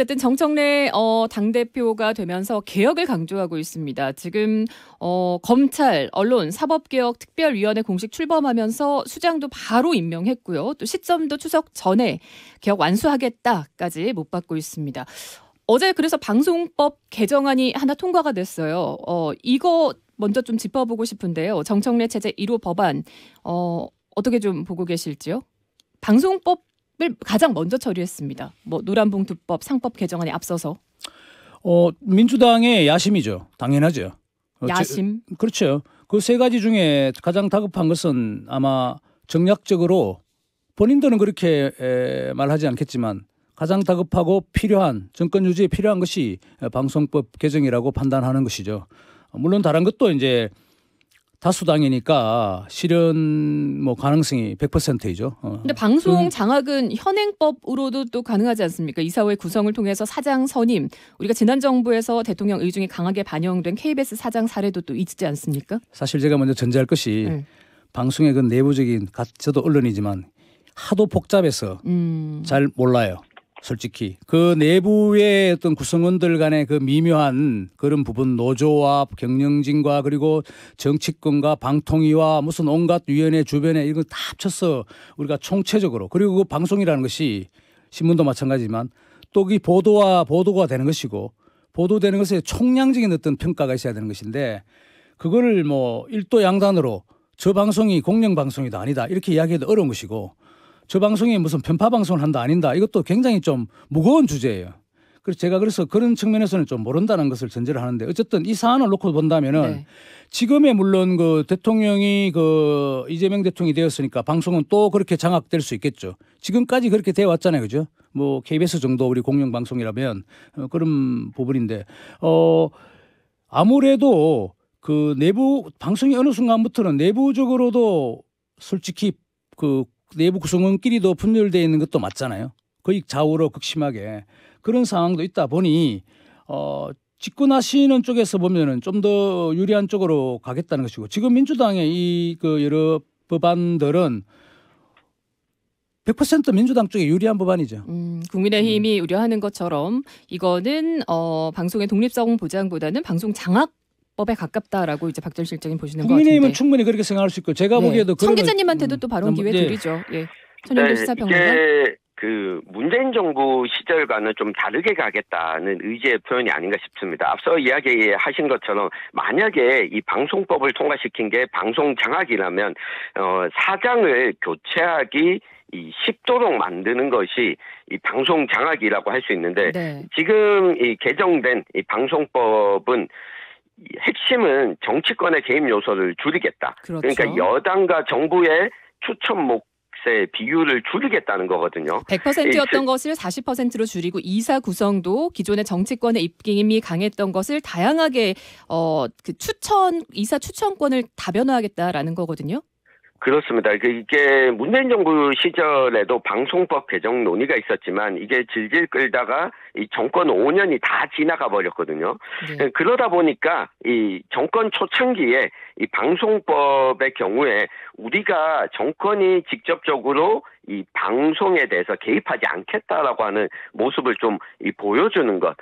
어쨌든 정청래 당대표가 되면서 개혁을 강조하고 있습니다. 지금 검찰, 언론, 사법개혁특별위원회 공식 출범하면서 수장도 바로 임명했고요. 또 시점도 추석 전에 개혁 완수하겠다까지 못 받고 있습니다. 어제 그래서 방송법 개정안이 하나 통과가 됐어요. 이거 먼저 좀 짚어보고 싶은데요. 정청래 체제 1호 법안 어떻게 좀 보고 계실지요? 방송법을 가장 먼저 처리했습니다. 뭐 노란봉투법, 상법 개정안에 앞서서. 민주당의 야심이죠. 당연하죠. 야심? 그렇죠. 그 세 가지 중에 가장 다급한 것은 아마 정략적으로 본인들은 그렇게 말하지 않겠지만 가장 다급하고 필요한 정권 유지에 필요한 것이 방송법 개정이라고 판단하는 것이죠. 물론 다른 것도 이제 다수당이니까 실현 가능성이 100%이죠. 근데 방송 장악은 현행법으로도 또 가능하지 않습니까? 이사회 구성을 통해서 사장 선임, 우리가 지난 정부에서 대통령 의중이 강하게 반영된 KBS 사장 사례도 또 있지 않습니까? 사실 제가 먼저 전제할 것이 방송의 그 내부적인 저도 언론이지만 하도 복잡해서 잘 몰라요. 솔직히 그 내부의 어떤 구성원들 간의 그 미묘한 그런 부분, 노조와 경영진과 그리고 정치권과 방통위와 무슨 온갖 위원회 주변에 이거 다 합쳐서 우리가 총체적으로, 그리고 그 방송이라는 것이 신문도 마찬가지지만 또 이 보도가 되는 것이고, 보도되는 것에 총량적인 어떤 평가가 있어야 되는 것인데, 그거를 일도 양단으로 저 방송이 공영방송이다 아니다 이렇게 이야기해도 어려운 것이고, 저 방송이 무슨 편파 방송을 한다 아닌다 이것도 굉장히 좀 무거운 주제예요. 그래서 그런 측면에서는 좀 모른다는 것을 전제를 하는데, 어쨌든 이 사안을 놓고 본다면은 지금의 물론 그 대통령이 그 이재명 대통령이 되었으니까 방송은 또 그렇게 장악될 수 있겠죠. 지금까지 그렇게 되어 왔잖아요, 그죠? KBS 정도 우리 공영방송이라면 그런 부분인데, 아무래도 그 내부 방송이 어느 순간부터는 내부적으로도 솔직히 그 내부 구성원끼리도 분열되어 있는 것도 맞잖아요. 거의 좌우로 극심하게 그런 상황도 있다 보니 집권하시는 쪽에서 보면은 좀 더 유리한 쪽으로 가겠다는 것이고, 지금 민주당의 이 그 여러 법안들은 100% 민주당 쪽에 유리한 법안이죠. 국민의힘이 우려하는 것처럼 이거는 방송의 독립성 보장보다는 방송 장악 법에 가깝다라고 이제 박전 실장님 보시는 것 같은데. 국민의힘은 충분히 그렇게 생각할 수 있고, 제가 보기에도 청 기자님한테도 또 발언 기회 드리죠. 천연도 시사평론가. 이게 그 문재인 정부 시절과는 좀 다르게 가겠다는 의지의 표현이 아닌가 싶습니다. 앞서 이야기하신 것처럼 만약에 이 방송법을 통과시킨 게 방송 장악이라면 사장을 교체하기 쉽도록 만드는 것이 이 방송 장악이라고 할 수 있는데, 지금 이 개정된 이 방송법은 핵심은 정치권의 개입 요소를 줄이겠다. 그렇죠. 그러니까 여당과 정부의 추천 몫의 비율을 줄이겠다는 거거든요. 100%였던 것을 40%로 줄이고, 이사 구성도 기존의 정치권의 입김이 강했던 것을 다양하게 이사 추천권을 다변화하겠다라는 거거든요. 그렇습니다. 이게 문재인 정부 시절에도 방송법 개정 논의가 있었지만 이게 질질 끌다가 이 정권 5년이 다 지나가 버렸거든요. 그러다 보니까 이 정권 초창기에 이 방송법의 경우에 우리가 정권이 직접적으로 이 방송에 대해서 개입하지 않겠다라고 하는 모습을 좀 보여주는 것.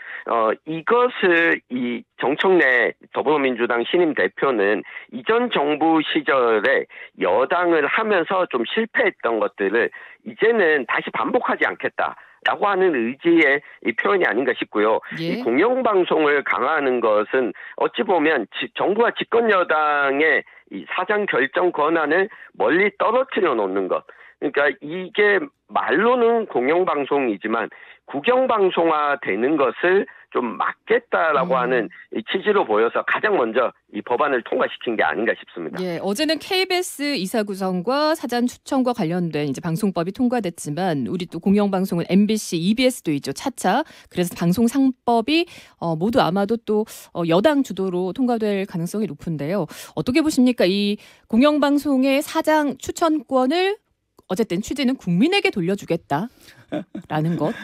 이것을 이 정청래 더불어민주당 신임 대표는 이전 정부 시절에 여당을 하면서 좀 실패했던 것들을 이제는 다시 반복하지 않겠다라고 하는 의지의 이 표현이 아닌가 싶고요. 이 공영방송을 강화하는 것은 어찌 보면 정부와 집권 여당의 이 사장 결정 권한을 멀리 떨어뜨려 놓는 것. 그러니까 이게 말로는 공영방송이지만 국영방송화 되는 것을 좀 막겠다라고 하는 이 취지로 보여서 가장 먼저 이 법안을 통과시킨 게 아닌가 싶습니다. 어제는 KBS 이사 구성과 사장 추천과 관련된 이제 방송법이 통과됐지만, 우리 또 공영방송은 MBC, EBS도 있죠. 차차. 그래서 방송 3법이 모두 아마도 또 여당 주도로 통과될 가능성이 높은데요. 어떻게 보십니까? 이 공영방송의 사장 추천권을 어쨌든 취지는 국민에게 돌려주겠다라는 것.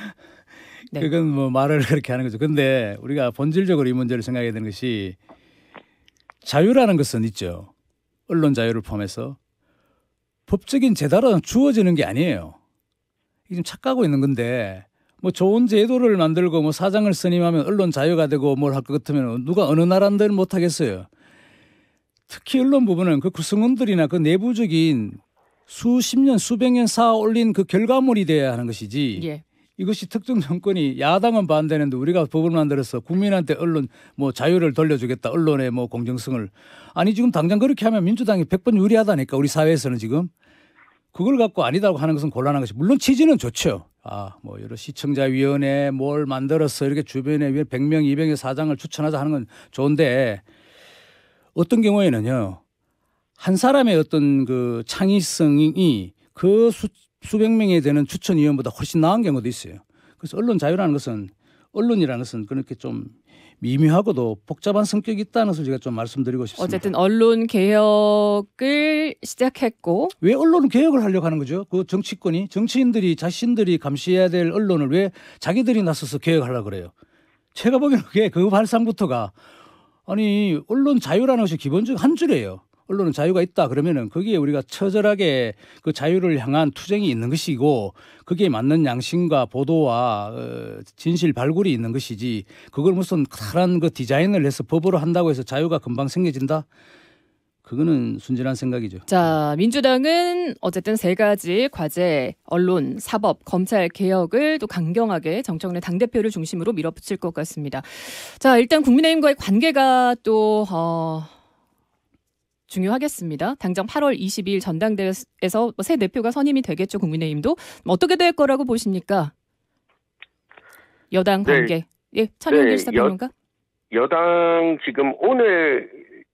그건 말을 그렇게 하는 거죠. 근데 우리가 본질적으로 이 문제를 생각해야 되는 것이, 자유라는 것은 있죠. 언론 자유를 포함해서 법적인 제도로 주어지는 게 아니에요. 이게 좀 착각하고 있는 건데, 뭐 좋은 제도를 만들고 뭐 사장을 선임하면 언론 자유가 되고 뭘 할 것 같으면 누가 어느 나라인들 못 하겠어요. 특히 언론 부분은 그 구성원들이나 그 내부적인 수십 년, 수백 년 쌓아 올린 그 결과물이 돼야 하는 것이지. 예. 이것이 특정 정권이 야당은 반대하는데 우리가 법을 만들어서 국민한테 언론 뭐 자유를 돌려주겠다. 언론의 뭐 공정성을. 아니 지금 당장 그렇게 하면 민주당이 100번 유리하다니까 우리 사회에서는 지금. 그걸 갖고 아니다고 하는 것은 곤란한 것이. 물론 취지는 좋죠. 뭐 여러 시청자위원회 뭘 만들어서 이렇게 주변에 100명, 200명 사장을 추천하자 하는 건 좋은데 어떤 경우에는요. 한 사람의 어떤 그 창의성이 그 수백 명에 되는 추천위원보다 훨씬 나은 경우도 있어요. 그래서 언론이라는 것은 그렇게 좀 미묘하고도 복잡한 성격이 있다는 것을 제가 좀 말씀드리고 싶습니다. 어쨌든 언론 개혁을 시작했고. 왜 언론 개혁을 하려고 하는 거죠? 그 정치권이, 정치인들이 자신들이 감시해야 될 언론을 왜 자기들이 나서서 개혁하려고 그래요? 제가 보기에는 그게 그 발상부터가 아니 언론 자유라는 것이 기본적으로 한 줄이에요. 언론은 자유가 있다 그러면은 거기에 우리가 처절하게 그 자유를 향한 투쟁이 있는 것이고 거기에 맞는 양심과 보도와 진실 발굴이 있는 것이지 그걸 무슨 다른 그 디자인을 해서 법으로 한다고 해서 자유가 금방 생겨진다? 그거는 순진한 생각이죠. 자, 민주당은 어쨌든 세 가지 과제, 언론, 사법, 검찰 개혁을 또 강경하게 정청래 당대표를 중심으로 밀어붙일 것 같습니다. 자, 일단 국민의힘과의 관계가 또 중요하겠습니다. 당장 8월 22일 전당대회에서 새 대표가 선임이 되겠죠. 국민의힘도. 어떻게 될 거라고 보십니까? 여당 관계. 네. 예, 천영길 시사평론가. 여당 지금 오늘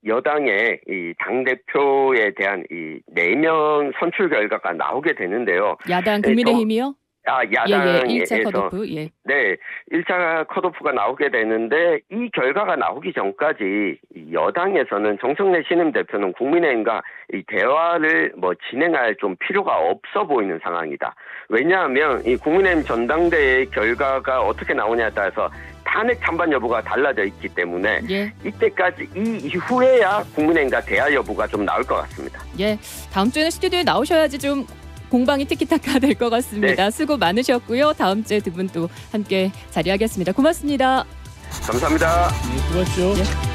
여당의 이 당대표에 대한 이 4명 선출 결과가 나오게 되는데요. 야당 국민의힘이요? 야당에서 1차 컷오프. 예. 네, 1차 컷오프가 나오게 되는데 이 결과가 나오기 전까지 여당에서는 정청래 신임 대표는 국민의힘과 이 대화를 뭐 진행할 좀 필요가 없어 보이는 상황이다. 왜냐하면 이 국민의힘 전당대회 결과가 어떻게 나오냐에 따라서 탄핵 찬반 여부가 달라져 있기 때문에 예. 이때까지 이 이후에야 국민의힘과 대화 여부가 좀 나올 것 같습니다. 예, 다음 주에는 스튜디오에 나오셔야지 좀 공방이 티키타카 될 것 같습니다. 네. 수고 많으셨고요. 다음 주에 두 분 또 함께 자리하겠습니다. 고맙습니다. 감사합니다. 네, 수고하십시오. 예.